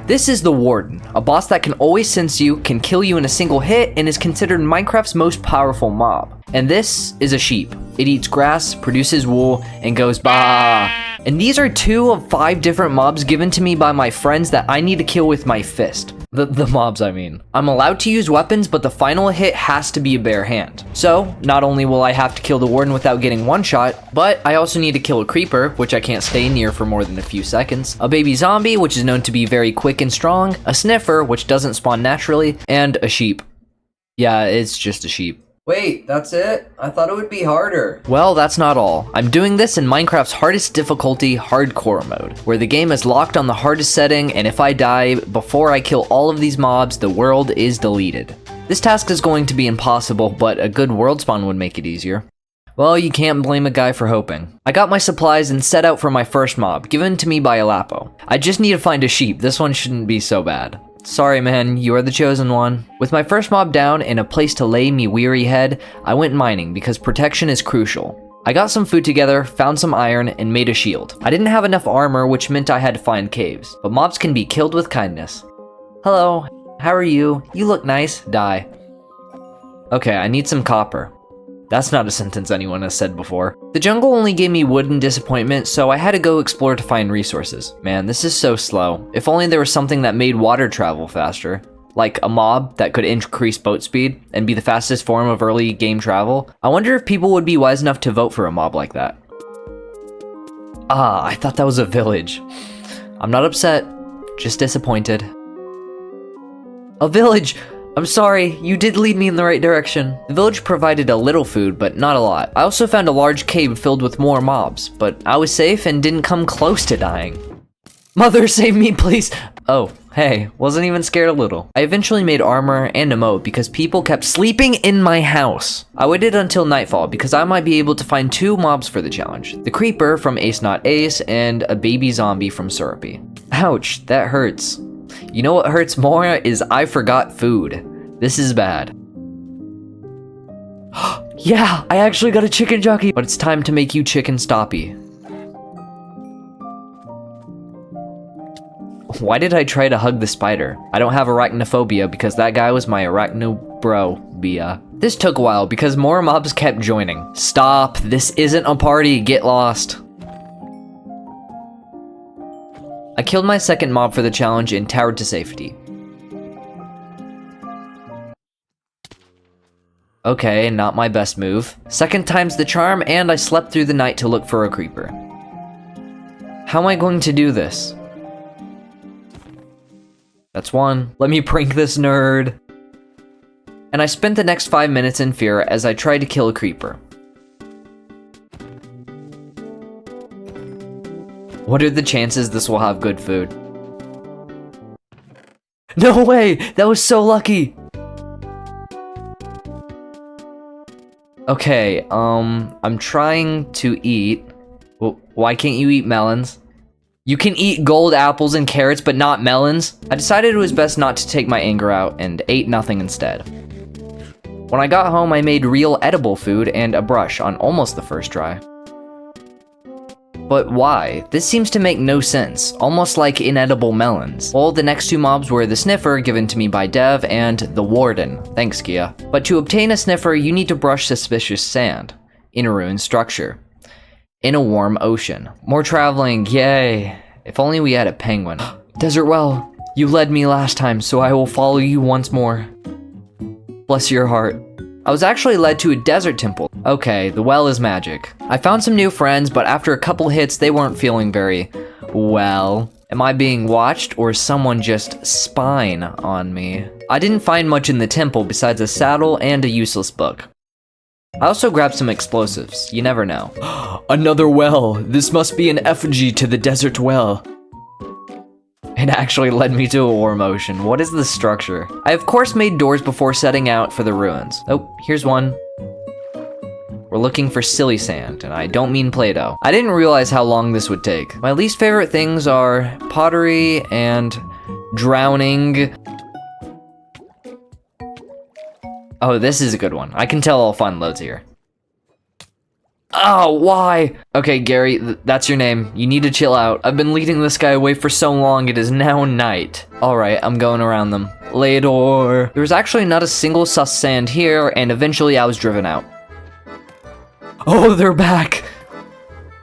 This is the Warden, a boss that can always sense you, can kill you in a single hit, and is considered Minecraft's most powerful mob. And this is a sheep. It eats grass, produces wool, and goes bah. And these are 2 of 5 different mobs given to me by my friends that I need to kill with my fist. The mobs, I mean. I'm allowed to use weapons, but the final hit has to be a bare hand. So, not only will I have to kill the Warden without getting one shot, but I also need to kill a creeper, which I can't stay near for more than a few seconds, a baby zombie, which is known to be very quick and strong, a sniffer, which doesn't spawn naturally, and a sheep. Yeah, it's just a sheep. Wait, that's it? I thought it would be harder. Well, that's not all. I'm doing this in Minecraft's hardest difficulty, hardcore mode, where the game is locked on the hardest setting, and if I die before I kill all of these mobs, the world is deleted. This task is going to be impossible, but a good world spawn would make it easier. Well, you can't blame a guy for hoping. I got my supplies and set out for my first mob, given to me by a Lapo. I just need to find a sheep. This one shouldn't be so bad. Sorry man, you are the chosen one. With my first mob down and a place to lay me weary head, I went mining because protection is crucial. I got some food together, found some iron, and made a shield. I didn't have enough armor, which meant I had to find caves, but mobs can be killed with kindness. Hello, how are you? You look nice. Die. Okay, I need some copper. That's not a sentence anyone has said before. The jungle only gave me wood and disappointment, so I had to go explore to find resources. Man, this is so slow. If only there was something that made water travel faster. Like a mob that could increase boat speed and be the fastest form of early game travel. I wonder if people would be wise enough to vote for a mob like that. Ah, I thought that was a village. I'm not upset, just disappointed. A village! I'm sorry, you did lead me in the right direction. The village provided a little food, but not a lot. I also found a large cave filled with more mobs, but I was safe and didn't come close to dying. Mother, save me, please! Oh, hey, wasn't even scared a little. I eventually made armor and a moat because people kept sleeping in my house. I waited until nightfall because I might be able to find 2 mobs for the challenge. The creeper from Ace Not Ace and a baby zombie from Syrupy. Ouch, that hurts. You know what hurts more is I forgot food. This is bad. Yeah, I actually got a chicken jockey, but it's time to make you chicken stoppy. Why did I try to hug the spider? I don't have arachnophobia because that guy was my arachnobro-bia. This took a while because more mobs kept joining. Stop, this isn't a party, get lost. I killed my second mob for the challenge and towered to safety. Okay, not my best move. Second time's the charm, and I slept through the night to look for a creeper. How am I going to do this? That's one. Let me prank this nerd. And I spent the next 5 minutes in fear as I tried to kill a creeper. What are the chances this will have good food? No way! That was so lucky! Okay, I'm trying to eat. Well, why can't you eat melons? You can eat gold apples and carrots, but not melons? I decided it was best not to take my anger out and ate nothing instead. When I got home, I made real edible food and a brush on almost the first try. But why? This seems to make no sense, almost like inedible melons. Well, the next 2 mobs were the sniffer, given to me by Dev, and the Warden. Thanks, Kia. But to obtain a sniffer, you need to brush suspicious sand in a ruined structure. In a warm ocean. More traveling, yay. If only we had a penguin. Desert well, you led me last time, so I will follow you once more. Bless your heart. I was actually led to a desert temple. Okay, the well is magic. I found some new friends, but after a couple hits, they weren't feeling very well. Am I being watched, or is someone just spying on me? I didn't find much in the temple besides a saddle and a useless book. I also grabbed some explosives, you never know. Another well! This must be an effigy to the desert well. It actually led me to a warm ocean. What is this structure? I of course made doors before setting out for the ruins. Oh, here's one. We're looking for silly sand, and I don't mean Play-Doh. I didn't realize how long this would take. My least favorite things are pottery and drowning. Oh, this is a good one. I can tell I'll find loads here. Oh, why? Okay, Gary, that's your name. You need to chill out. I've been leading this guy away for so long, it is now night. Alright, I'm going around them. Later. There was actually not a single sus sand here, and eventually I was driven out. Oh, they're back!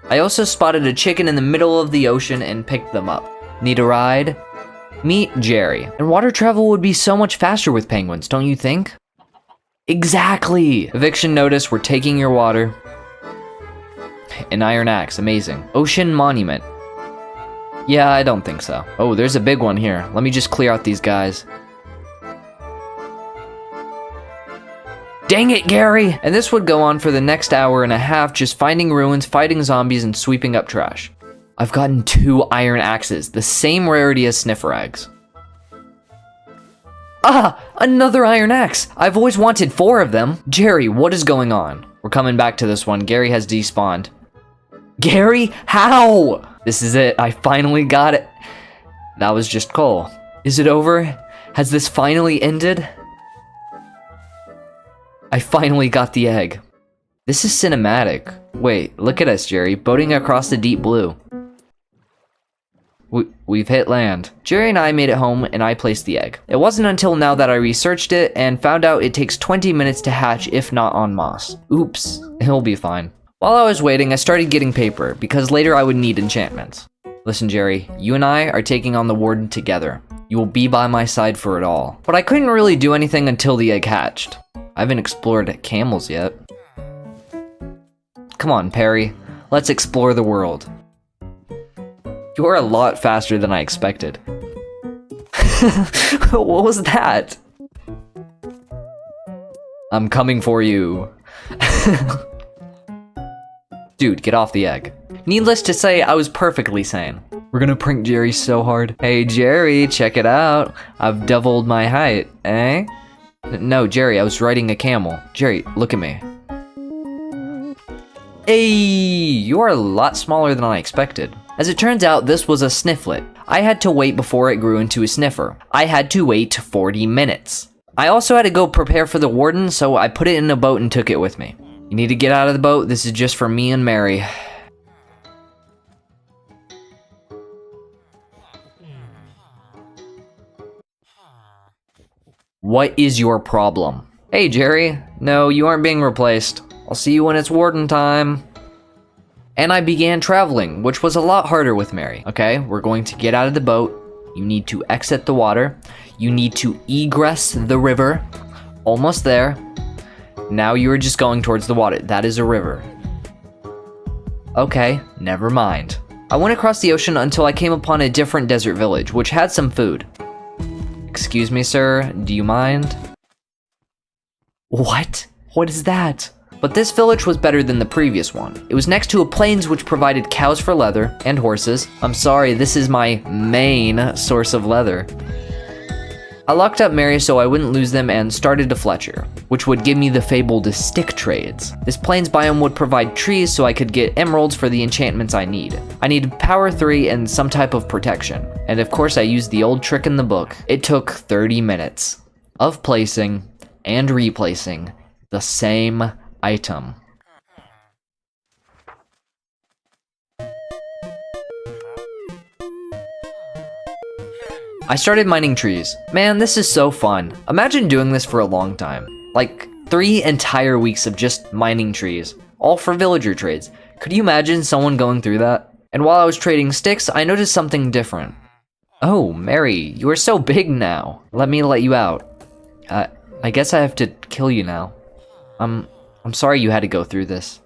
I also spotted a chicken in the middle of the ocean and picked them up. Need a ride? Meet Jerry. And water travel would be so much faster with penguins, don't you think? Exactly! Eviction notice, we're taking your water. An iron axe, amazing. Ocean monument. Yeah, I don't think so. Oh, there's a big one here. Let me just clear out these guys. Dang it, Gary! And this would go on for the next hour and a half, just finding ruins, fighting zombies, and sweeping up trash. I've gotten 2 iron axes, the same rarity as sniffer eggs. Ah, another iron axe! I've always wanted 4 of them. Jerry, what is going on? We're coming back to this one. Gary has despawned. Gary, how? This is it. I finally got it. That was just coal. Is it over? Has this finally ended? I finally got the egg. This is cinematic. Wait, look at us, Jerry, boating across the deep blue. We've hit land. Jerry and I made it home, and I placed the egg. It wasn't until now that I researched it and found out it takes 20 minutes to hatch if not en masse. Oops, he'll be fine. While I was waiting, I started getting paper, because later I would need enchantments. Listen, Jerry, you and I are taking on the Warden together. You will be by my side for it all. But I couldn't really do anything until the egg hatched. I haven't explored camels yet. Come on, Perry. Let's explore the world. You're a lot faster than I expected. What was that? I'm coming for you. Dude, get off the egg. Needless to say, I was perfectly sane. We're gonna prank Jerry so hard. Hey, Jerry, check it out. I've doubled my height, eh? No, Jerry, I was riding a camel. Jerry, look at me. Hey, you are a lot smaller than I expected. As it turns out, this was a snifflet. I had to wait before it grew into a sniffer. I had to wait 40 minutes. I also had to go prepare for the Warden, so I put it in a boat and took it with me. You need to get out of the boat. This is just for me and Mary. What is your problem? Hey, Jerry. No, you aren't being replaced. I'll see you when it's Warden time. And I began traveling, which was a lot harder with Mary. Okay, we're going to get out of the boat. You need to exit the water. You need to egress the river. Almost there. Now you are just going towards the water. That is a river. Okay, never mind. I went across the ocean until I came upon a different desert village, which had some food. Excuse me, sir, do you mind? What? What is that? But this village was better than the previous one. It was next to a plains which provided cows for leather and horses. I'm sorry, this is my main source of leather. I locked up Mary so I wouldn't lose them and started a Fletcher, which would give me the fabled stick trades. This plains biome would provide trees so I could get emeralds for the enchantments I need. I needed power 3 and some type of protection. And of course I used the old trick in the book. It took 30 minutes of placing and replacing the same item. I started mining trees. Man, this is so fun. Imagine doing this for a long time. Like 3 entire weeks of just mining trees, all for villager trades. Could you imagine someone going through that? And while I was trading sticks, I noticed something different. Oh, Mary, you are so big now. Let me let you out. I guess I have to kill you now. I'm sorry you had to go through this.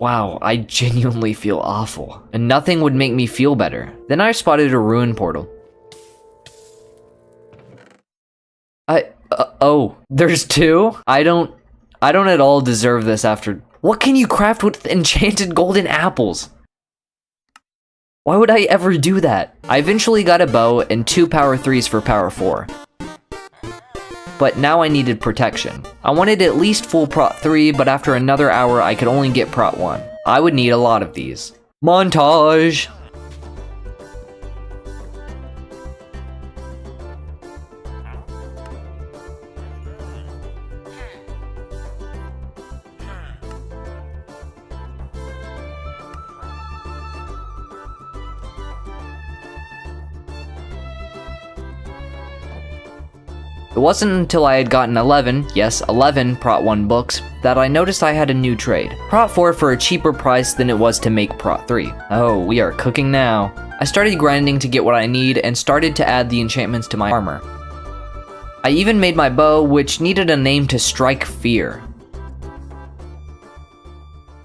Wow, I genuinely feel awful. And nothing would make me feel better. Then I spotted a ruin portal. Oh, there's 2? I don't at all deserve this after... What can you craft with enchanted golden apples? Why would I ever do that? I eventually got a bow and 2 power 3s for power 4. But now I needed protection. I wanted at least full prot 3, but after another hour I could only get prot 1. I would need a lot of these. Montage! It wasn't until I had gotten 11, yes, 11 Prot 1 books, that I noticed I had a new trade. Prot 4 for a cheaper price than it was to make Prot 3. Oh, we are cooking now. I started grinding to get what I need and started to add the enchantments to my armor. I even made my bow, which needed a name to strike fear.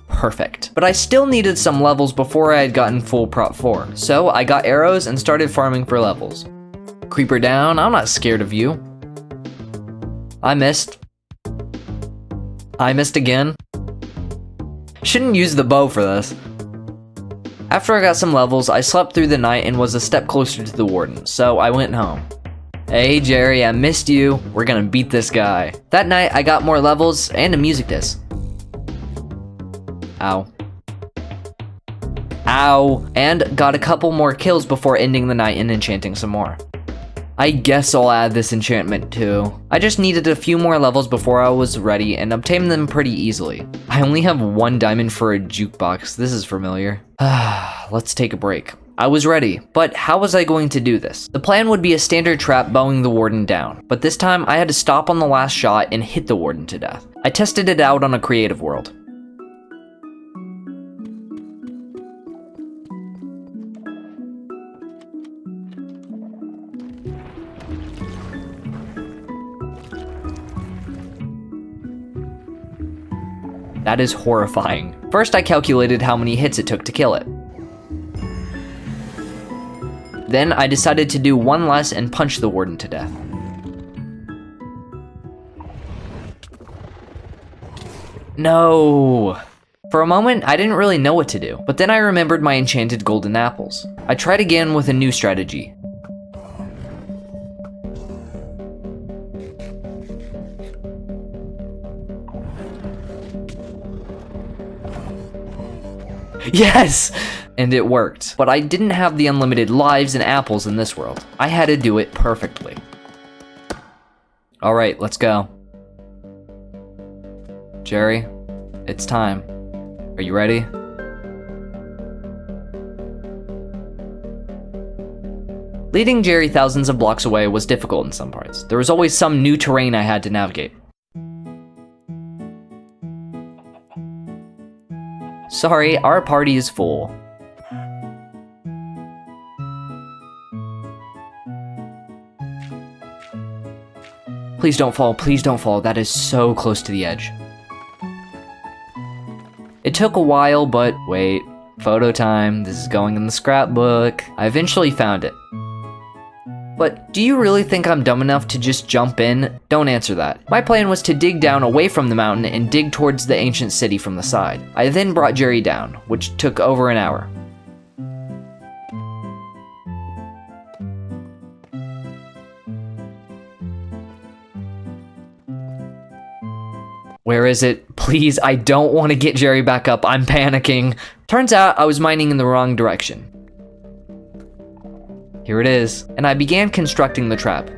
Perfect. But I still needed some levels before I had gotten full Prot 4, so I got arrows and started farming for levels. Creeper down, I'm not scared of you. I missed. I missed again. Shouldn't use the bow for this. After I got some levels, I slept through the night and was a step closer to the Warden, so I went home. Hey Jerry, I missed you. We're gonna beat this guy. That night, I got more levels and a music disc. Ow. Ow. And got a couple more kills before ending the night and enchanting some more. I guess I'll add this enchantment too. I just needed a few more levels before I was ready and obtained them pretty easily. I only have 1 diamond for a jukebox. This is familiar. Let's take a break. I was ready, but how was I going to do this? The plan would be a standard trap bowing the Warden down, but this time I had to stop on the last shot and hit the Warden to death. I tested it out on a creative world. That is horrifying. First, I calculated how many hits it took to kill it. Then, I decided to do 1 less and punch the Warden to death. No! For a moment, I didn't really know what to do, but then I remembered my enchanted golden apples. I tried again with a new strategy. Yes! And it worked. But I didn't have the unlimited lives and apples in this world. I had to do it perfectly. Alright, let's go. Jerry, it's time. Are you ready? Leading Jerry thousands of blocks away was difficult in some parts. There was always some new terrain I had to navigate. Sorry, our party is full. Please don't fall, please don't fall. That is so close to the edge. It took a while, but wait. Photo time. This is going in the scrapbook. I eventually found it. But do you really think I'm dumb enough to just jump in? Don't answer that. My plan was to dig down away from the mountain and dig towards the ancient city from the side. I then brought Jerry down, which took over an hour. Where is it? Please, I don't want to get Jerry back up. I'm panicking. Turns out I was mining in the wrong direction. Here it is, and I began constructing the trap.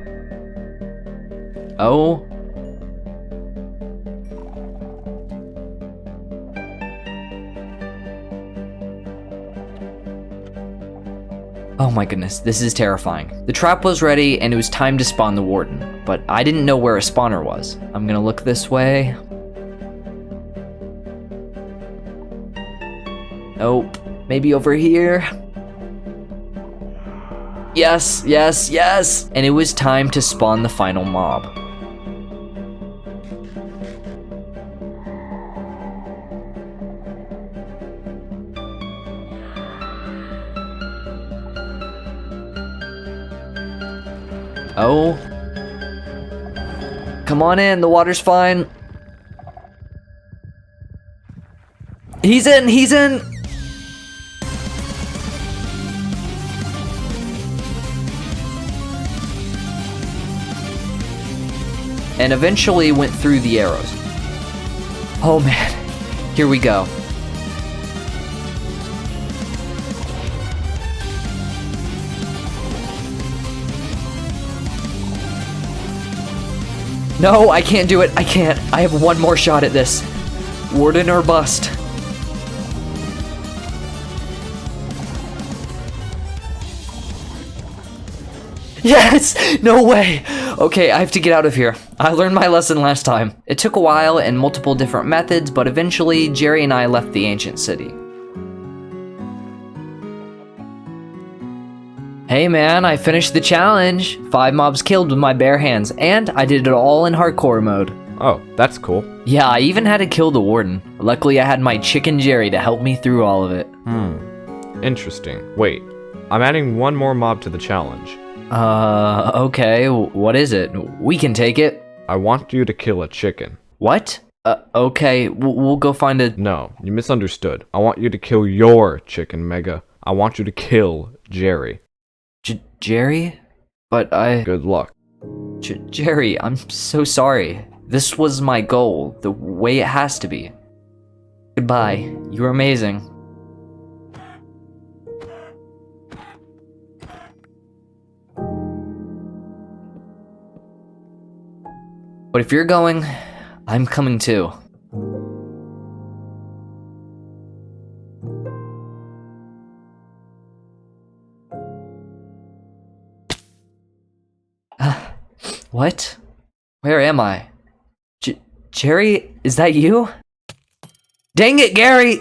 Oh. Oh my goodness, this is terrifying. The trap was ready, and it was time to spawn the Warden, but I didn't know where a spawner was. I'm gonna look this way. Nope, maybe over here. Yes, yes, yes! And it was time to spawn the final mob. Oh. Come on in, the water's fine. He's in, he's in! And eventually went through the arrows. Oh man, here we go. No, I can't do it, I can't. I have one more shot at this. Warden or bust. Yes! No way! Okay, I have to get out of here. I learned my lesson last time. It took a while and multiple different methods, but eventually Jerry and I left the ancient city. Hey man, I finished the challenge. 5 mobs killed with my bare hands, and I did it all in hardcore mode. Oh, that's cool. Yeah, I even had to kill the warden. Luckily I had my chicken Jerry to help me through all of it. Interesting. Wait, I'm adding one more mob to the challenge. Okay, what is it? We can take it. I want you to kill a chicken. What? Okay, we'll go find a... No, you misunderstood. I want you to kill your chicken, Mega. I want you to kill Jerry. Jerry? But I... Good luck. Jerry, I'm so sorry. This was my goal, the way it has to be. Goodbye, you were amazing. But if you're going, I'm coming too. What? Where am I? Jerry, is that you? Dang it, Gary!